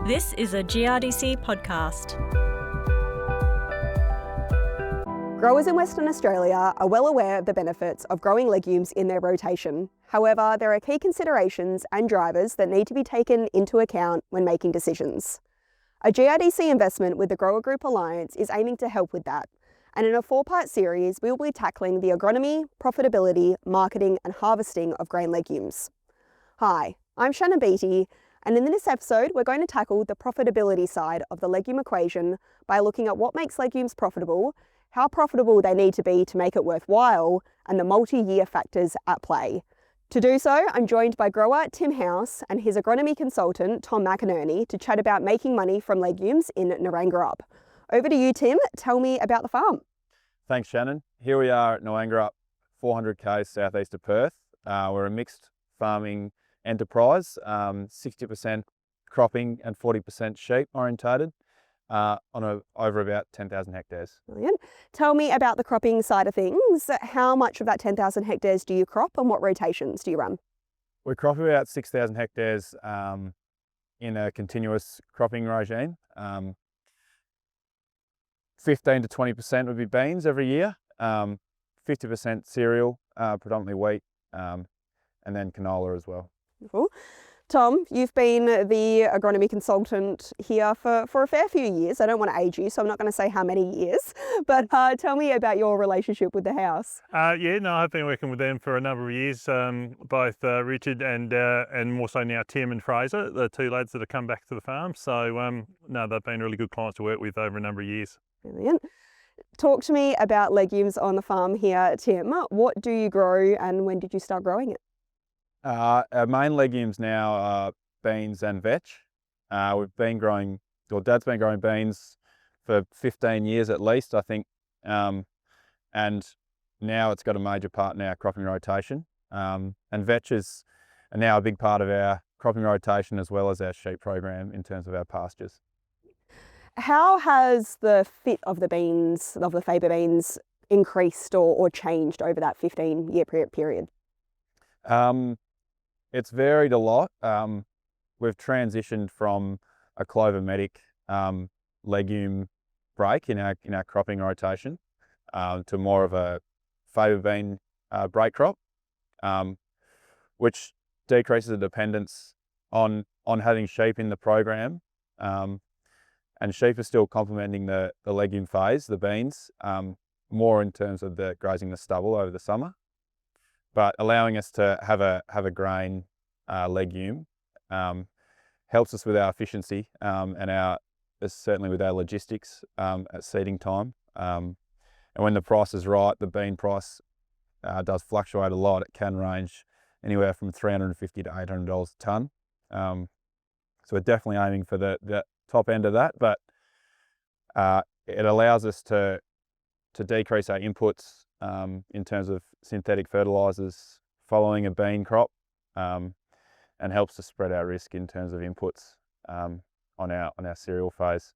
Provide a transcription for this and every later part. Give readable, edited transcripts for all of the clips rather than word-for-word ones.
This is a GRDC podcast. Growers in Western Australia are well aware of the benefits of growing legumes in their rotation. However, there are key considerations and drivers that need to be taken into account when making decisions. A GRDC investment with the Grower Group Alliance is aiming to help with that. And in a 4-part series, we will be tackling the agronomy, profitability, marketing and harvesting of grain legumes. Hi, I'm Shannon Beattie, and in this episode, we're going to tackle the profitability side of the legume equation by looking at what makes legumes profitable, how profitable they need to be to make it worthwhile, and the multi-year factors at play. To do so, I'm joined by grower Tim House and his agronomy consultant Tom McInerney to chat about making money from legumes in Naranggarup. Over to you, Tim. Tell me about the farm. Thanks, Shannon. Here we are at Naranggarup, 400 k's southeast of Perth. We're a mixed farming enterprise, 60% cropping and 40% sheep orientated, over about 10,000 hectares. Brilliant. Tell me about the cropping side of things. How much of that 10,000 hectares do you crop and what rotations do you run? We crop about 6,000 hectares in a continuous cropping regime. 15 to 20% would be beans every year, 50% cereal, predominantly wheat, and then canola as well. Cool. Tom, you've been the agronomy consultant here for a fair few years. I don't want to age you, so I'm not going to say how many years, but tell me about your relationship with the house. I've been working with them for a number of years, both Richard and more so now Tim and Fraser, the two lads that have come back to the farm. So they've been really good clients to work with over a number of years. Brilliant. Talk to me about legumes on the farm here, Tim. What do you grow and when did you start growing it? Our main legumes now are beans and vetch. Dad's been growing beans for 15 years at least, I think. And now it's got a major part in our cropping rotation. And vetch is now a big part of our cropping rotation as well as our sheep program in terms of our pastures. How has the fit of the beans, of the faba beans, increased or changed over that 15-year period? It's varied a lot. We've transitioned from a clover-medic legume break in our cropping rotation to more of a faba bean break crop, which decreases the dependence on having sheep in the program. And sheep are still complementing the legume phase, the beans, more in terms of the grazing the stubble over the summer, but allowing us to have a grain legume helps us with our efficiency and certainly with our logistics at seeding time. And when the price is right, the bean price does fluctuate a lot. It can range anywhere from $350 to $800 a tonne. So we're definitely aiming for the top end of that, but it allows us to decrease our inputs in terms of synthetic fertilisers following a bean crop, and helps to spread our risk in terms of inputs on our cereal phase.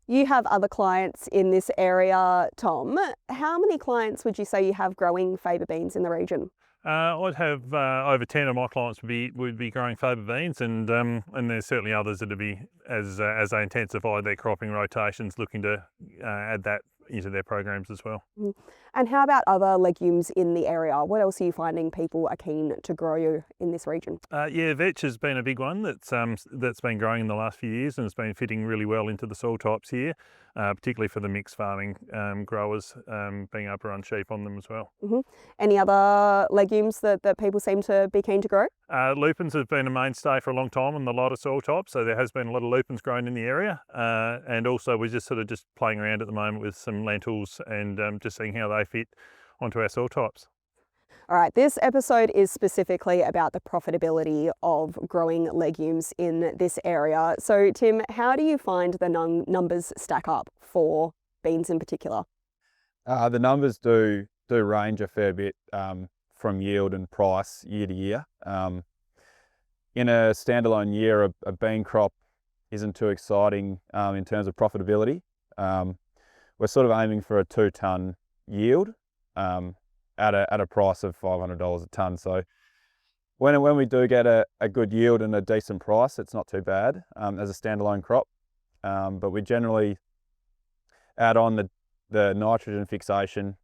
You have other clients in this area, Tom. How many clients would you say you have growing faba beans in the region? I'd have over 10 of my clients would be growing faba beans, and there's certainly others that would be as they intensify their cropping rotations, looking to add that into their programs as well. And how about other legumes in the area? What else are you finding people are keen to grow in this region? Vetch has been a big one that's been growing in the last few years and it's been fitting really well into the soil types here, particularly for the mixed farming growers, being able to run sheep on them as well. Any other legumes that people seem to be keen to grow? Lupins have been a mainstay for a long time on a lot of soil types, so there has been a lot of lupins grown in the area, and also we're just playing around at the moment with some lentils and just seeing how they fit onto our soil types. All right, this episode is specifically about the profitability of growing legumes in this area. So Tim, how do you find the numbers stack up for beans in particular? The numbers do range a fair bit from yield and price year to year. In a standalone year, a bean crop isn't too exciting in terms of profitability. We're sort of aiming for a 2-tonne yield at a price of $500 a tonne. So when we do get a good yield and a decent price, it's not too bad as a standalone crop. But we generally add on the nitrogen fixation,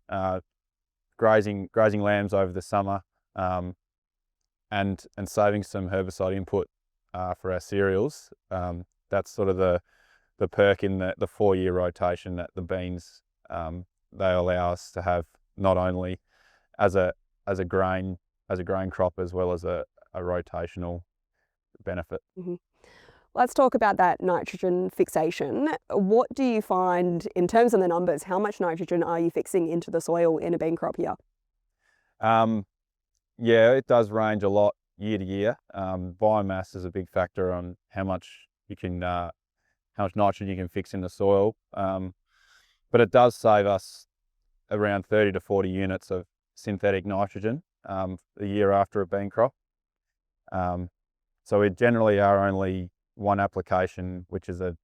grazing lambs over the summer, and saving some herbicide input for our cereals. That's sort of the perk in the 4-year rotation that the beans they allow us to have, not only as a grain crop as well as a rotational benefit. Mm-hmm. Let's talk about that nitrogen fixation. What do you find in terms of the numbers? How much nitrogen are you fixing into the soil in a bean crop here? Yeah, it does range a lot year to year. Biomass is a big factor on how much nitrogen you can fix in the soil. But it does save us around 30 to 40 units of synthetic nitrogen the year after a bean crop. So we generally are only one application, which is a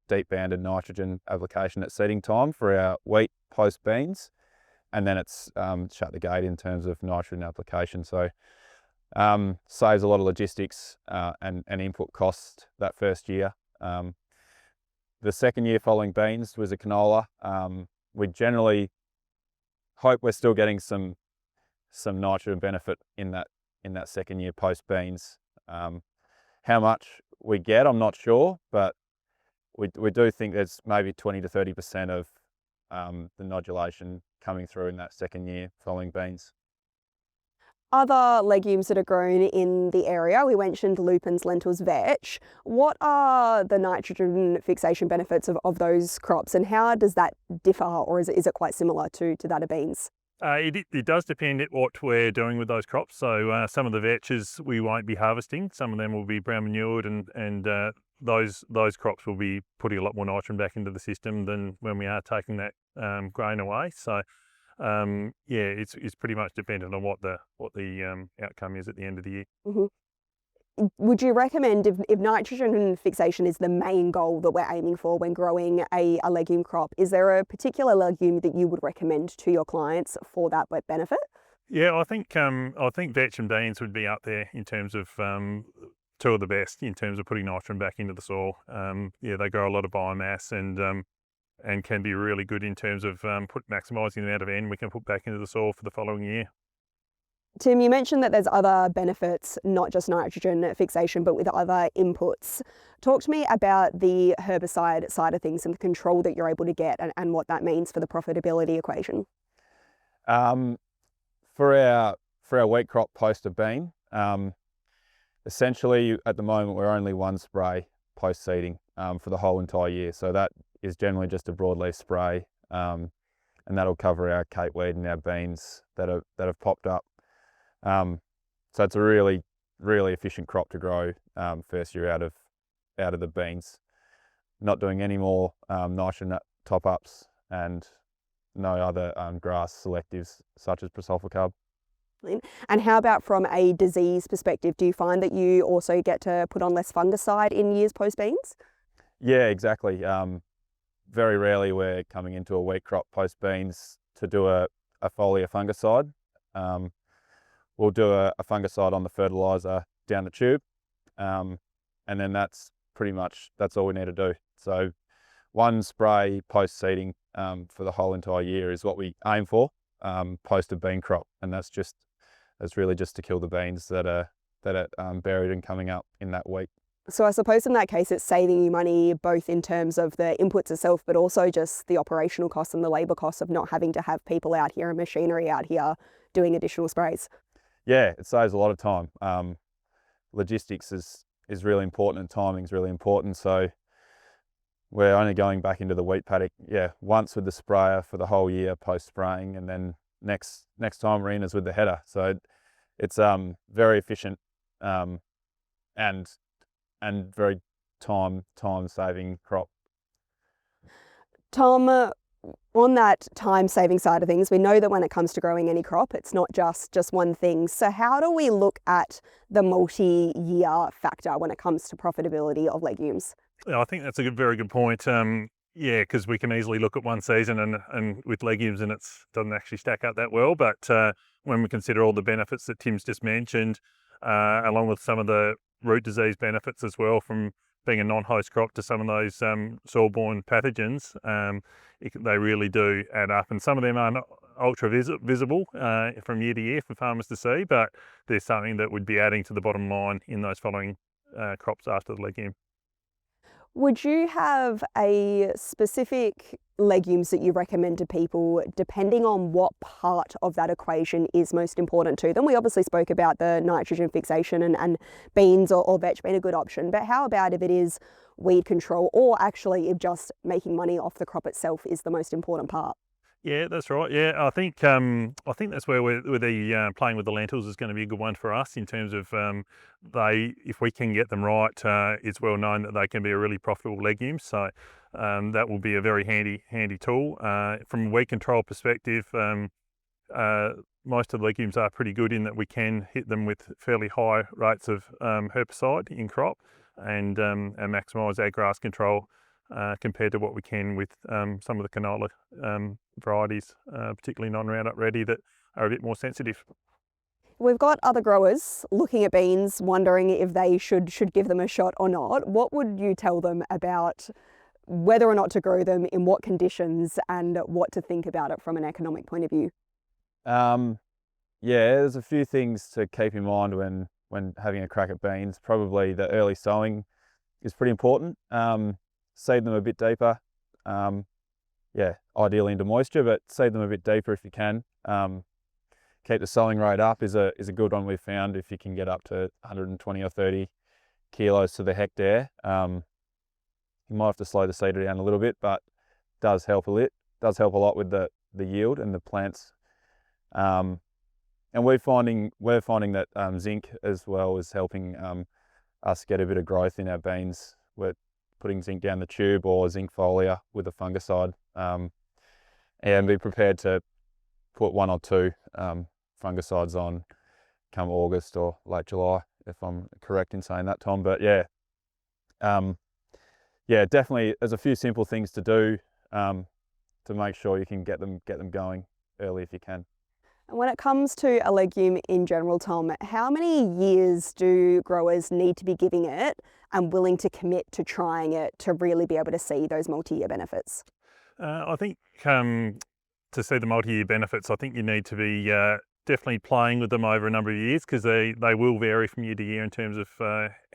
deep banded nitrogen application at seeding time for our wheat post beans, and then it's shut the gate in terms of nitrogen application. So saves a lot of logistics and input costs that first year. The second year following beans was a canola. We generally hope we're still getting some nitrogen benefit in that second year post beans. How much we get, I'm not sure, but we do think there's maybe 20 to 30% of the nodulation coming through in that second year following beans. Other legumes that are grown in the area, we mentioned lupins, lentils, vetch. What are the nitrogen fixation benefits of those crops, and how does that differ, or is it quite similar to that of beans? It does depend on what we're doing with those crops. So some of the vetches we won't be harvesting. Some of them will be brown manured, and those crops will be putting a lot more nitrogen back into the system than when we are taking that grain away. So yeah, it's pretty much dependent on what the outcome is at the end of the year. Mm-hmm. Would you recommend, if nitrogen fixation is the main goal that we're aiming for when growing a legume crop, is there a particular legume that you would recommend to your clients for that benefit? Yeah, I think vetch and beans would be up there in terms of two of the best in terms of putting nitrogen back into the soil. Yeah, they grow a lot of biomass and can be really good in terms of maximising the amount of N we can put back into the soil for the following year. Tim, you mentioned that there's other benefits, not just nitrogen fixation, but with other inputs. Talk to me about the herbicide side of things and the control that you're able to get and what that means for the profitability equation. For our wheat crop post a bean, essentially at the moment we're only one spray post seeding for the whole entire year. So that is generally just a broadleaf spray, and that'll cover our capeweed and our beans that have popped up. So it's a really, really efficient crop to grow first year out of the beans. Not doing any more nitrogen top-ups and no other grass selectives such as prosulfocarb. And how about from a disease perspective? Do you find that you also get to put on less fungicide in years post beans? Yeah, exactly. Very rarely we're coming into a wheat crop post beans to do a foliar fungicide. We'll do a fungicide on the fertiliser down the tube, and then that's all we need to do. So one spray post seeding for the whole entire year is what we aim for post a bean crop, and that's really just to kill the beans that are buried and coming up in that wheat. So I suppose in that case it's saving you money both in terms of the inputs itself, but also just the operational costs and the labour costs of not having to have people out here and machinery out here doing additional sprays. Yeah, it saves a lot of time. Logistics is really important and timing is really important. So we're only going back into the wheat paddock, once with the sprayer for the whole year post spraying, and then next time Rena's with the header. So it's very efficient and very time saving crop. Tom, on that time-saving side of things, we know that when it comes to growing any crop, it's not just one thing. So how do we look at the multi-year factor when it comes to profitability of legumes? Yeah, I think that's a very good point. Yeah, because we can easily look at one season and with legumes and it doesn't actually stack up that well. But when we consider all the benefits that Tim's just mentioned, along with some of the root disease benefits as well from being a non-host crop to some of those soil-borne pathogens. They really do add up, and some of them are not ultra visible from year to year for farmers to see, but there's something that would be adding to the bottom line in those following crops after the legume. Would you have a specific legumes that you recommend to people depending on what part of that equation is most important to them? We obviously spoke about the nitrogen fixation and beans or vetch being a good option, but how about if it is weed control, or actually if just making money off the crop itself is the most important part? Yeah, that's right. Yeah, I think that's where playing with the lentils is going to be a good one for us in terms of if we can get them right, it's well known that they can be a really profitable legume. So that will be a very handy tool. From a weed control perspective, most of the legumes are pretty good in that we can hit them with fairly high rates of herbicide in crop and maximise our grass control. Compared to what we can with some of the canola varieties, particularly non-Roundup Ready, that are a bit more sensitive. We've got other growers looking at beans, wondering if they should give them a shot or not. What would you tell them about whether or not to grow them, in what conditions, and what to think about it from an economic point of view? Yeah, there's a few things to keep in mind when having a crack at beans. Probably the early sowing is pretty important. Seed them a bit deeper, ideally into moisture, but seed them a bit deeper if you can. Keep the sowing rate up is a good one we've found. If you can get up to 120 or 30 kilos to the hectare, you might have to slow the seeder down a little bit, but it does help a lot. Does help a lot with the yield and the plants. And we're finding that zinc as well is helping us get a bit of growth in our beans. We're putting zinc down the tube or zinc foliar with a fungicide, and be prepared to put 1 or 2 fungicides on come August or late July, if I'm correct in saying that, Tom. But definitely there's a few simple things to do to make sure you can get them going early if you can. And when it comes to a legume in general, Tom, how many years do growers need to be giving it and willing to commit to trying it to really be able to see those multi-year benefits? I think to see the multi-year benefits, I think you need to be definitely playing with them over a number of years, because they will vary from year to year in terms of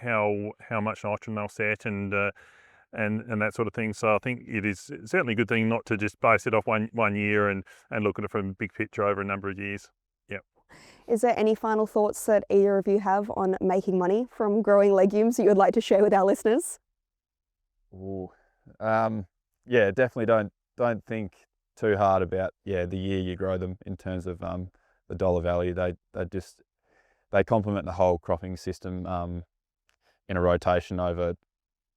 how much nitrogen they'll set and that sort of thing. So I think it is certainly a good thing not to just base it off one year and look at it from a big picture over a number of years. Yep. Is there any final thoughts that either of you have on making money from growing legumes that you would like to share with our listeners? Definitely don't think too hard about the year you grow them in terms of the dollar value. They complement the whole cropping system in a rotation over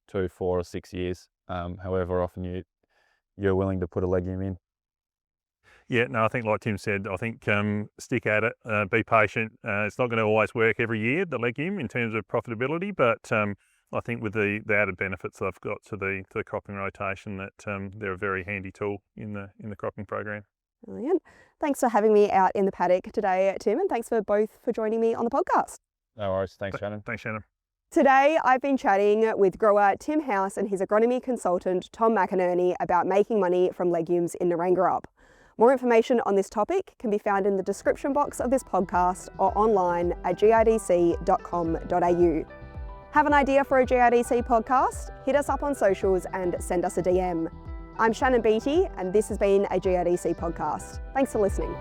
2, 4 or 6 years, however often you're willing to put a legume in. Yeah, no, I think like Tim said, I think stick at it, be patient. It's not going to always work every year, the legume, in terms of profitability, but I think with the added benefits they've got to the cropping rotation, that they're a very handy tool in the cropping program. Brilliant. Thanks for having me out in the paddock today, Tim, and thanks for joining me on the podcast. No worries. Thanks, Shannon. Thanks, Shannon. Today, I've been chatting with grower Tim House and his agronomy consultant, Tom McInerney, about making money from legumes in Naranggarup. More information on this topic can be found in the description box of this podcast or online at grdc.com.au. Have an idea for a GRDC podcast? Hit us up on socials and send us a DM. I'm Shannon Beattie, and this has been a GRDC podcast. Thanks for listening.